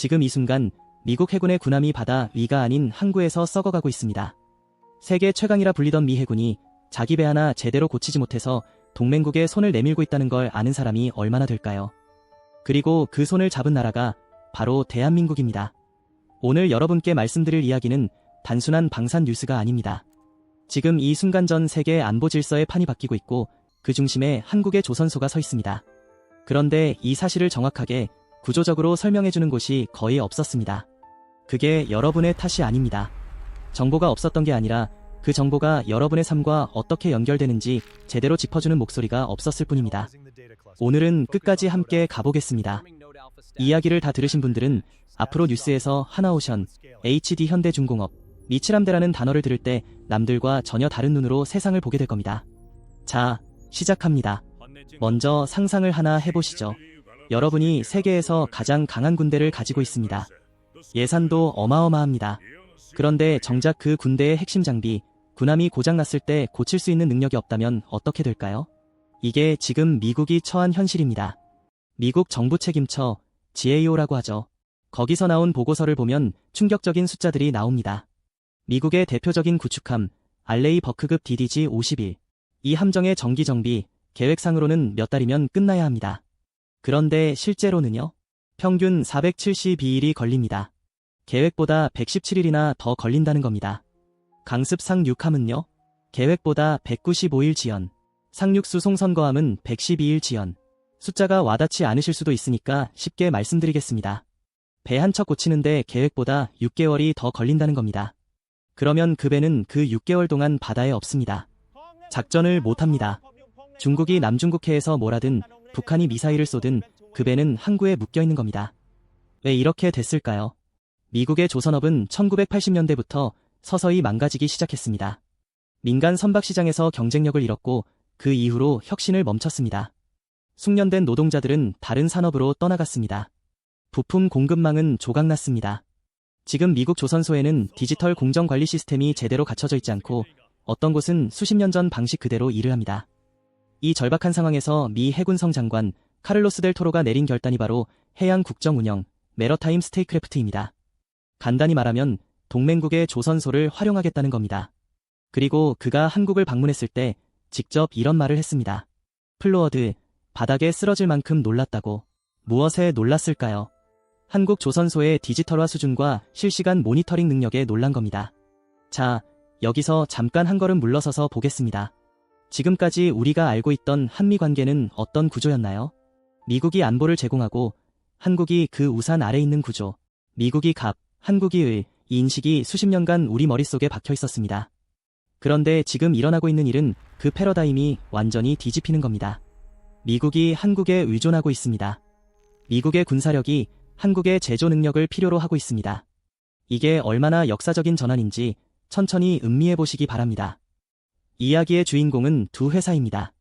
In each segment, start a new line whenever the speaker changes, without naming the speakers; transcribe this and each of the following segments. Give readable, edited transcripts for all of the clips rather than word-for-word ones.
지금 이 순간 미국 해군의 군함이 바다 위가 아닌 항구에서 썩어가고 있습니다. 세계 최강이라 불리던 미 해군이 자기 배 하나 제대로 고치지 못해서 동맹국에 손을 내밀고 있다는 걸 아는 사람이 얼마나 될까요? 그리고 그 손을 잡은 나라가 바로 대한민국입니다. 오늘 여러분께 말씀드릴 이야기는 단순한 방산 뉴스가 아닙니다. 지금 이 순간 전 세계 안보 질서의 판이 바뀌고 있고 그 중심에 한국의 조선소가 서 있습니다. 그런데 이 사실을 정확하게 구조적으로 설명해주는 곳이 거의 없었습니다. 그게 여러분의 탓이 아닙니다. 정보가 없었던 게 아니라 그 정보가 여러분의 삶과 어떻게 연결되는지 제대로 짚어주는 목소리가 없었을 뿐입니다. 오늘은 끝까지 함께 가보겠습니다. 이야기를 다 들으신 분들은 앞으로 뉴스에서 하나오션, HD 현대중공업, 미칠함대라는 단어를 들을 때 남들과 전혀 다른 눈으로 세상을 보게 될 겁니다. 자, 시작합니다. 먼저 상상을 하나 해보시죠. 여러분이 세계에서 가장 강한 군대를 가지고 있습니다. 예산도 어마어마합니다. 그런데 정작 그 군대의 핵심 장비, 군함이 고장났을 때 고칠 수 있는 능력이 없다면 어떻게 될까요? 이게 지금 미국이 처한 현실입니다. 미국 정부 책임처, GAO라고 하죠. 거기서 나온 보고서를 보면 충격적인 숫자들이 나옵니다. 미국의 대표적인 구축함, 알레이 버크급 DDG-51. 이 함정의 정기 정비, 계획상으로는 몇 달이면 끝나야 합니다. 그런데 실제로는요? 평균 472일이 걸립니다. 계획보다 117일이나 더 걸린다는 겁니다. 강습 상륙함은요? 계획보다 195일 지연. 상륙 수송선거함은 112일 지연. 숫자가 와닿지 않으실 수도 있으니까 쉽게 말씀드리겠습니다. 배 한 척 고치는데 계획보다 6개월이 더 걸린다는 겁니다. 그러면 그 배는 그 6개월 동안 바다에 없습니다. 작전을 못합니다. 중국이 남중국해에서 뭘 하든 북한이 미사일을 쏘든 그 배는 항구에 묶여있는 겁니다. 왜 이렇게 됐을까요? 미국의 조선업은 1980년대부터 서서히 망가지기 시작했습니다. 민간 선박시장에서 경쟁력을 잃었고 그 이후로 혁신을 멈췄습니다. 숙련된 노동자들은 다른 산업으로 떠나갔습니다. 부품 공급망은 조각났습니다. 지금 미국 조선소에는 디지털 공정관리 시스템이 제대로 갖춰져 있지 않고 어떤 곳은 수십 년 전 방식 그대로 일을 합니다. 이 절박한 상황에서 미 해군성 장관 카를로스 델 토로가 내린 결단이 바로 해양 국정 운영, 메러타임 스테이크래프트입니다. 간단히 말하면 동맹국의 조선소를 활용하겠다는 겁니다. 그리고 그가 한국을 방문했을 때 직접 이런 말을 했습니다. 플로어드, 바닥에 쓰러질 만큼 놀랐다고. 무엇에 놀랐을까요? 한국 조선소의 디지털화 수준과 실시간 모니터링 능력에 놀란 겁니다. 자, 여기서 잠깐 한 걸음 물러서서 보겠습니다. 지금까지 우리가 알고 있던 한미 관계는 어떤 구조였나요? 미국이 안보를 제공하고 한국이 그 우산 아래 있는 구조. 미국이 갑, 한국이 을, 이 인식이 수십 년간 우리 머릿속에 박혀 있었습니다. 그런데 지금 일어나고 있는 일은 그 패러다임이 완전히 뒤집히는 겁니다. 미국이 한국에 의존하고 있습니다. 미국의 군사력이 한국의 제조 능력을 필요로 하고 있습니다. 이게 얼마나 역사적인 전환인지 천천히 음미해 보시기 바랍니다. 이야기의 주인공은 두 회사입니다.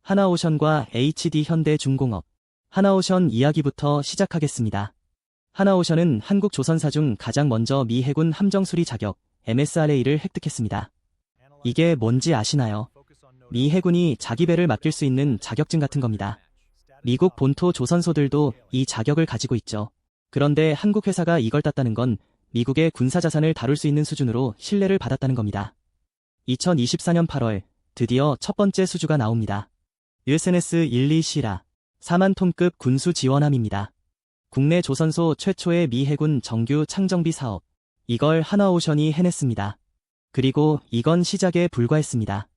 하나오션과 HD 현대중공업. 하나오션 이야기부터 시작하겠습니다. 하나오션은 한국 조선사 중 가장 먼저 미 해군 함정 수리 자격 MSRA를 획득했습니다. 이게 뭔지 아시나요? 미 해군이 자기 배를 맡길 수 있는 자격증 같은 겁니다. 미국 본토 조선소들도 이 자격을 가지고 있죠. 그런데 한국 회사가 이걸 땄다는 건 미국의 군사자산을 다룰 수 있는 수준으로 신뢰를 받았다는 겁니다. 2024년 8월 드디어 첫 번째 수주가 나옵니다. USNS 12시라 4만 톤급 군수 지원함입니다. 국내 조선소 최초의 미 해군 정규 창정비 사업. 이걸 하나오션이 해냈습니다. 그리고 이건 시작에 불과했습니다.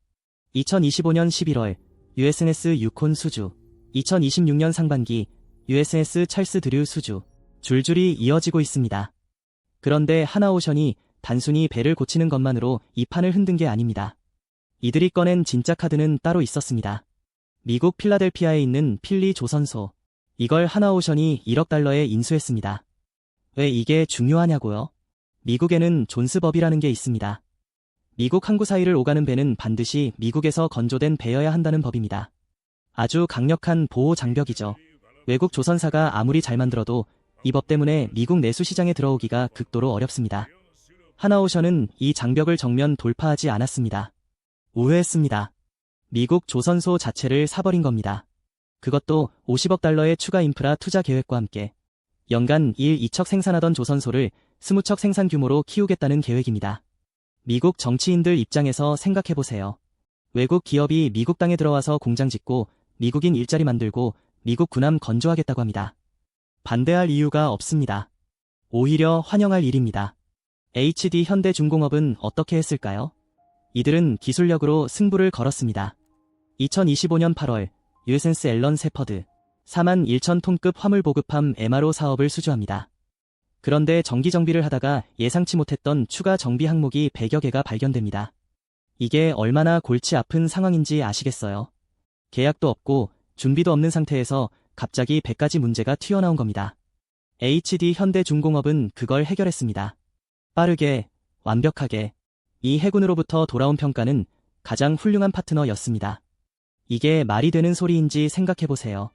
2025년 11월 USNS 유콘 수주, 2026년 상반기 USNS 찰스 드류 수주, 줄줄이 이어지고 있습니다. 그런데 하나오션이 단순히 배를 고치는 것만으로 이 판을 흔든 게 아닙니다. 이들이 꺼낸 진짜 카드는 따로 있었습니다. 미국 필라델피아에 있는 필리 조선소. 이걸 하나오션이 1억 달러에 인수했습니다. 왜 이게 중요하냐고요? 미국에는 존스법이라는 게 있습니다. 미국 항구 사이를 오가는 배는 반드시 미국에서 건조된 배여야 한다는 법입니다. 아주 강력한 보호 장벽이죠. 외국 조선사가 아무리 잘 만들어도 이 법 때문에 미국 내수 시장에 들어오기가 극도로 어렵습니다. 하나오션은 이 장벽을 정면 돌파하지 않았습니다. 우회했습니다. 미국 조선소 자체를 사버린 겁니다. 그것도 50억 달러의 추가 인프라 투자 계획과 함께. 연간 2척 생산하던 조선소를 20척 생산 규모로 키우겠다는 계획입니다. 미국 정치인들 입장에서 생각해보세요. 외국 기업이 미국 땅에 들어와서 공장 짓고 미국인 일자리 만들고 미국 군함 건조하겠다고 합니다. 반대할 이유가 없습니다. 오히려 환영할 일입니다. HD 현대중공업은 어떻게 했을까요? 이들은 기술력으로 승부를 걸었습니다. 2025년 8월 USS 앨런 세퍼드 4만 1천 톤급 화물 보급함 MRO 사업을 수주합니다. 그런데 정기 정비를 하다가 예상치 못했던 추가 정비 항목이 100여 개가 발견됩니다. 이게 얼마나 골치 아픈 상황인지 아시겠어요? 계약도 없고 준비도 없는 상태에서 갑자기 100가지 문제가 튀어나온 겁니다. HD 현대중공업은 그걸 해결했습니다. 빠르게, 완벽하게. 이 해군으로부터 돌아온 평가는 가장 훌륭한 파트너였습니다. 이게 말이 되는 소리인지 생각해보세요.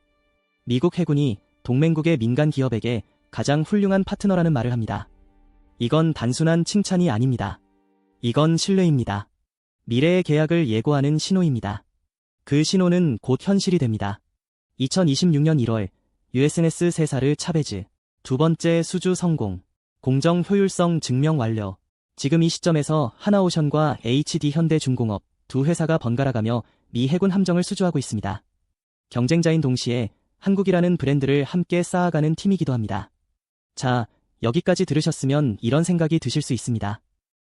미국 해군이 동맹국의 민간 기업에게 가장 훌륭한 파트너라는 말을 합니다. 이건 단순한 칭찬이 아닙니다. 이건 신뢰입니다. 미래의 계약을 예고하는 신호입니다. 그 신호는 곧 현실이 됩니다. 2026년 1월 USNS 세사르 차베즈 두 번째 수주 성공, 공정 효율성 증명 완료. 지금 이 시점에서 하나오션과 HD 현대중공업 두 회사가 번갈아가며 미 해군 함정을 수주하고 있습니다. 경쟁자인 동시에 한국이라는 브랜드를 함께 쌓아가는 팀이기도 합니다. 자, 여기까지 들으셨으면 이런 생각이 드실 수 있습니다.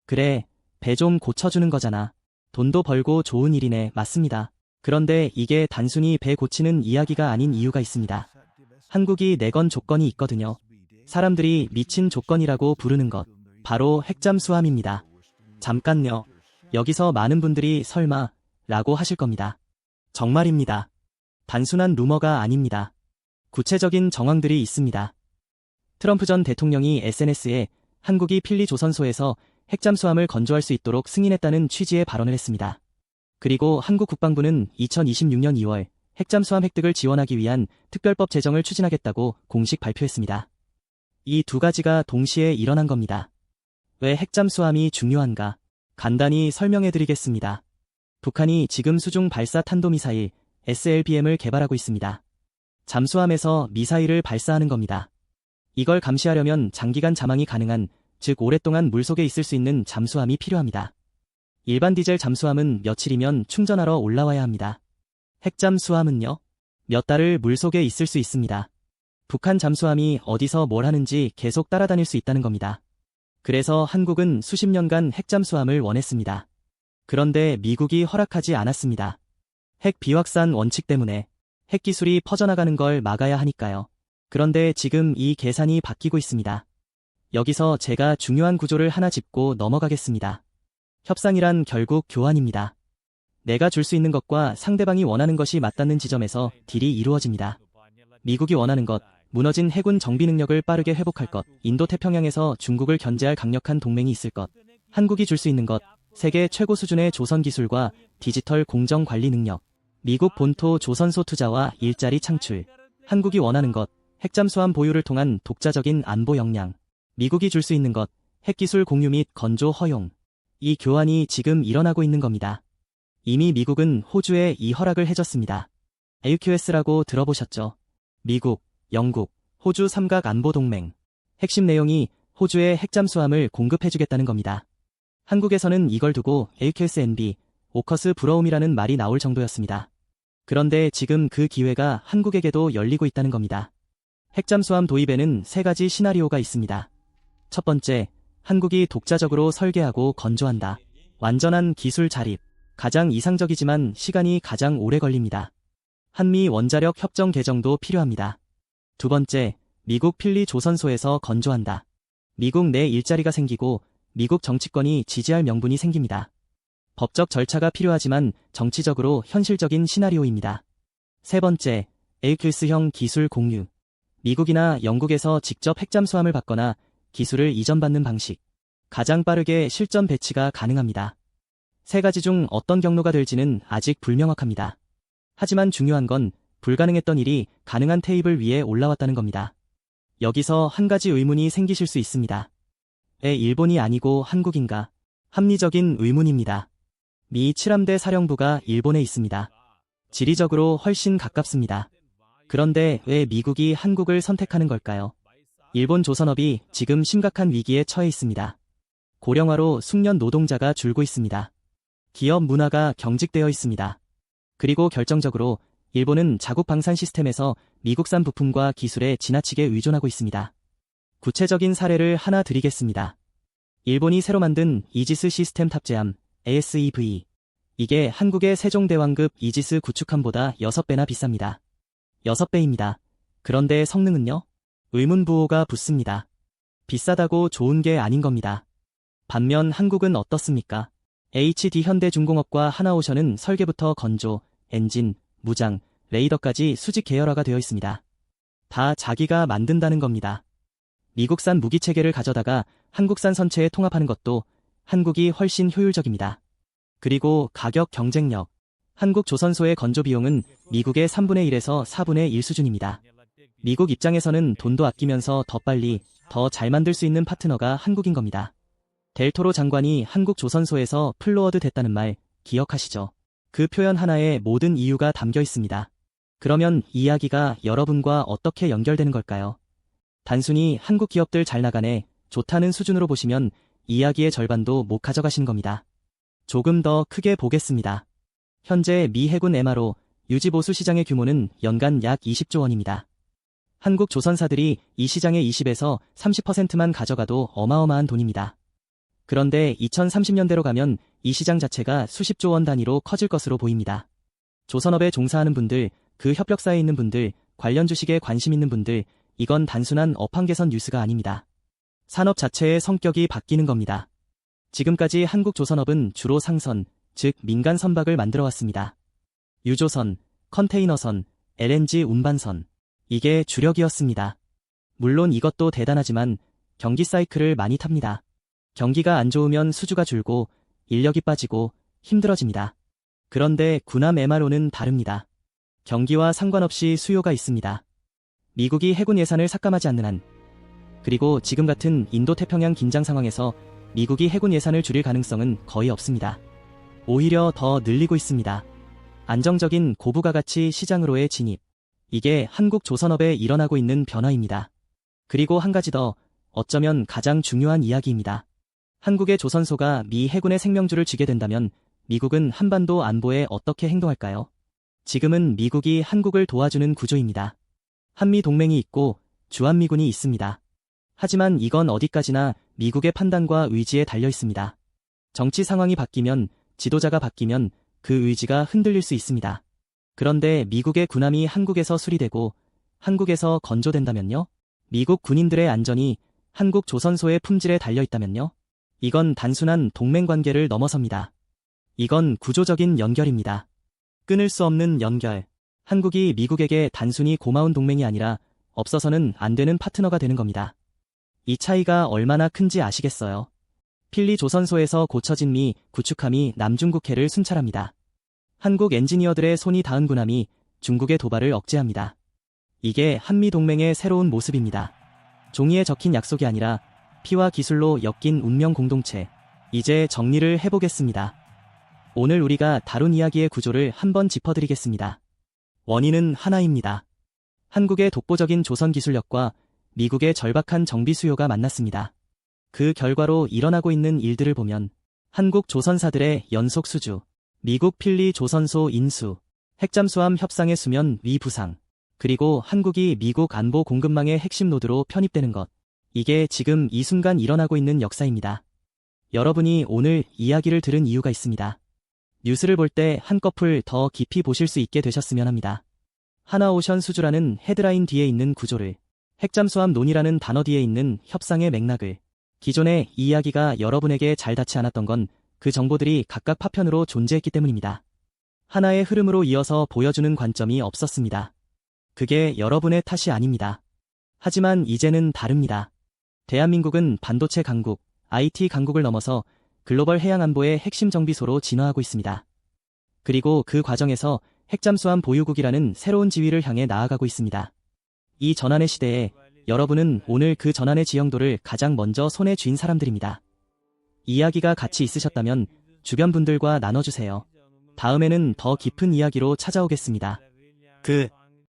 그래, 배 좀 고쳐주는 거잖아. 돈도 벌고 좋은 일이네. 맞습니다. 그런데 이게 단순히 배 고치는 이야기가 아닌 이유가 있습니다. 한국이 내건 조건이 있거든요. 사람들이 미친 조건이라고 부르는 것, 바로 핵잠수함입니다. 잠깐요. 여기서 많은 분들이 설마 라고 하실 겁니다. 정말입니다. 단순한 루머가 아닙니다. 구체적인 정황들이 있습니다. 트럼프 전 대통령이 SNS에 한국이 필리 조선소에서 핵잠수함을 건조할 수 있도록 승인했다는 취지의 발언을 했습니다. 그리고 한국 국방부는 2026년 2월 핵잠수함 획득을 지원하기 위한 특별법 제정을 추진하겠다고 공식 발표했습니다. 이 두 가지가 동시에 일어난 겁니다. 왜 핵잠수함이 중요한가? 간단히 설명해드리겠습니다. 북한이 지금 수중 발사 탄도미사일 SLBM을 개발하고 있습니다. 잠수함에서 미사일을 발사하는 겁니다. 이걸 감시하려면 장기간 잠항이 가능한, 즉 오랫동안 물속에 있을 수 있는 잠수함이 필요합니다. 일반 디젤 잠수함은 며칠이면 충전하러 올라와야 합니다. 핵잠수함은요? 몇 달을 물속에 있을 수 있습니다. 북한 잠수함이 어디서 뭘 하는지 계속 따라다닐 수 있다는 겁니다. 그래서 한국은 수십 년간 핵잠수함을 원했습니다. 그런데 미국이 허락하지 않았습니다. 핵 비확산 원칙 때문에 핵기술이 퍼져나가는 걸 막아야 하니까요. 그런데 지금 이 계산이 바뀌고 있습니다. 여기서 제가 중요한 구조를 하나 짚고 넘어가겠습니다. 협상이란 결국 교환입니다. 내가 줄 수 있는 것과 상대방이 원하는 것이 맞닿는 지점에서 딜이 이루어집니다. 미국이 원하는 것, 무너진 해군 정비 능력을 빠르게 회복할 것, 인도태평양에서 중국을 견제할 강력한 동맹이 있을 것, 한국이 줄 수 있는 것, 세계 최고 수준의 조선 기술과 디지털 공정 관리 능력, 미국 본토 조선소 투자와 일자리 창출, 한국이 원하는 것, 핵잠수함 보유를 통한 독자적인 안보 역량, 미국이 줄 수 있는 것, 핵기술 공유 및 건조 허용. 이 교환이 지금 일어나고 있는 겁니다. 이미 미국은 호주에 이 허락을 해줬습니다. AUKUS라고 들어보셨죠? 미국, 영국, 호주 삼각 안보동맹. 핵심 내용이 호주에 핵잠수함을 공급해주겠다는 겁니다. 한국에서는 이걸 두고 AUKUS-NB, 오커스 브로움이라는 말이 나올 정도였습니다. 그런데 지금 그 기회가 한국에게도 열리고 있다는 겁니다. 핵잠수함 도입에는 세 가지 시나리오가 있습니다. 첫 번째, 한국이 독자적으로 설계하고 건조한다. 완전한 기술 자립. 가장 이상적이지만 시간이 가장 오래 걸립니다. 한미 원자력 협정 개정도 필요합니다. 두 번째, 미국 필리 조선소에서 건조한다. 미국 내 일자리가 생기고 미국 정치권이 지지할 명분이 생깁니다. 법적 절차가 필요하지만 정치적으로 현실적인 시나리오입니다. 세 번째, AUKUS형 기술 공유. 미국이나 영국에서 직접 핵잠수함을 받거나 기술을 이전받는 방식. 가장 빠르게 실전 배치가 가능합니다. 세 가지 중 어떤 경로가 될지는 아직 불명확합니다. 하지만 중요한 건 불가능했던 일이 가능한 테이블 위에 올라왔다는 겁니다. 여기서 한 가지 의문이 생기실 수 있습니다. 왜 일본이 아니고 한국인가? 합리적인 의문입니다. 미 7함대 사령부가 일본에 있습니다. 지리적으로 훨씬 가깝습니다. 그런데 왜 미국이 한국을 선택하는 걸까요? 일본 조선업이 지금 심각한 위기에 처해 있습니다. 고령화로 숙련 노동자가 줄고 있습니다. 기업 문화가 경직되어 있습니다. 그리고 결정적으로 일본은 자국 방산 시스템에서 미국산 부품과 기술에 지나치게 의존하고 있습니다. 구체적인 사례를 하나 드리겠습니다. 일본이 새로 만든 이지스 시스템 탑재함 ASEV. 이게 한국의 세종대왕급 이지스 구축함보다 6배나 비쌉니다. 6배입니다. 그런데 성능은요? 의문부호가 붙습니다. 비싸다고 좋은 게 아닌 겁니다. 반면 한국은 어떻습니까? HD 현대중공업과 하나오션은 설계부터 건조, 엔진, 무장, 레이더까지 수직 계열화가 되어 있습니다. 다 자기가 만든다는 겁니다. 미국산 무기체계를 가져다가 한국산 선체에 통합하는 것도 한국이 훨씬 효율적입니다. 그리고 가격 경쟁력. 한국 조선소의 건조 비용은 미국의 3분의 1에서 4분의 1 수준입니다. 미국 입장에서는 돈도 아끼면서 더 빨리, 더 잘 만들 수 있는 파트너가 한국인 겁니다. 델토로 장관이 한국 조선소에서 플로어드 됐다는 말 기억하시죠? 그 표현 하나에 모든 이유가 담겨 있습니다. 그러면 이 이야기가 여러분과 어떻게 연결되는 걸까요? 단순히 한국 기업들 잘 나가네, 좋다는 수준으로 보시면 이야기의 절반도 못 가져가시는 겁니다. 조금 더 크게 보겠습니다. 현재 미 해군 MRO 유지보수 시장의 규모는 연간 약 20조 원입니다. 한국 조선사들이 이 시장의 20에서 30%만 가져가도 어마어마한 돈입니다. 그런데 2030년대로 가면 이 시장 자체가 수십조 원 단위로 커질 것으로 보입니다. 조선업에 종사하는 분들, 그 협력사에 있는 분들, 관련 주식에 관심 있는 분들, 이건 단순한 업황 개선 뉴스가 아닙니다. 산업 자체의 성격이 바뀌는 겁니다. 지금까지 한국 조선업은 주로 상선, 즉 민간 선박을 만들어 왔습니다. 유조선, 컨테이너선, LNG 운반선. 이게 주력이었습니다. 물론 이것도 대단하지만 경기 사이클을 많이 탑니다. 경기가 안 좋으면 수주가 줄고 인력이 빠지고 힘들어집니다. 그런데 군함 MRO는 다릅니다. 경기와 상관없이 수요가 있습니다. 미국이 해군 예산을 삭감하지 않는 한, 그리고 지금 같은 인도태평양 긴장 상황에서 미국이 해군 예산을 줄일 가능성은 거의 없습니다. 오히려 더 늘리고 있습니다. 안정적인 고부가가치 시장으로의 진입. 이게 한국 조선업에 일어나고 있는 변화입니다. 그리고 한 가지 더, 어쩌면 가장 중요한 이야기입니다. 한국의 조선소가 미 해군의 생명줄을 쥐게 된다면 미국은 한반도 안보에 어떻게 행동할까요? 지금은 미국이 한국을 도와주는 구조입니다. 한미 동맹이 있고 주한미군이 있습니다. 하지만 이건 어디까지나 미국의 판단과 의지에 달려 있습니다. 정치 상황이 바뀌면, 지도자가 바뀌면 그 의지가 흔들릴 수 있습니다. 그런데 미국의 군함이 한국에서 수리되고 한국에서 건조된다면요? 미국 군인들의 안전이 한국 조선소의 품질에 달려 있다면요? 이건 단순한 동맹관계를 넘어섭니다. 이건 구조적인 연결입니다. 끊을 수 없는 연결. 한국이 미국에게 단순히 고마운 동맹이 아니라 없어서는 안 되는 파트너가 되는 겁니다. 이 차이가 얼마나 큰지 아시겠어요? 필리 조선소에서 고쳐진 미 구축함이 남중국해를 순찰합니다. 한국 엔지니어들의 손이 닿은 군함이 중국의 도발을 억제합니다. 이게 한미동맹의 새로운 모습입니다. 종이에 적힌 약속이 아니라 피와 기술로 엮인 운명 공동체. 이제 정리를 해보겠습니다. 오늘 우리가 다룬 이야기의 구조를 한번 짚어드리겠습니다. 원인은 하나입니다. 한국의 독보적인 조선 기술력과 미국의 절박한 정비 수요가 만났습니다. 그 결과로 일어나고 있는 일들을 보면 한국 조선사들의 연속 수주, 미국 필리 조선소 인수, 핵잠수함 협상의 수면 위 부상, 그리고 한국이 미국 안보 공급망의 핵심 노드로 편입되는 것. 이게 지금 이 순간 일어나고 있는 역사입니다. 여러분이 오늘 이야기를 들은 이유가 있습니다. 뉴스를 볼 때 한꺼풀 더 깊이 보실 수 있게 되셨으면 합니다. 하나오션 수주라는 헤드라인 뒤에 있는 구조를, 핵잠수함 논의라는 단어 뒤에 있는 협상의 맥락을, 기존의 이 이야기가 여러분에게 잘 닿지 않았던 건 그 정보들이 각각 파편으로 존재했기 때문입니다. 하나의 흐름으로 이어서 보여주는 관점이 없었습니다. 그게 여러분의 탓이 아닙니다. 하지만 이제는 다릅니다. 대한민국은 반도체 강국, IT 강국을 넘어서 글로벌 해양 안보의 핵심 정비소로 진화하고 있습니다. 그리고 그 과정에서 핵잠수함 보유국이라는 새로운 지위를 향해 나아가고 있습니다. 이 전환의 시대에 여러분은 오늘 그 전환의 지형도를 가장 먼저 손에 쥔 사람들입니다. 이야기가 같이 있으셨다면 주변 분들과 나눠주세요. 다음에는 더 깊은 이야기로 찾아오겠습니다.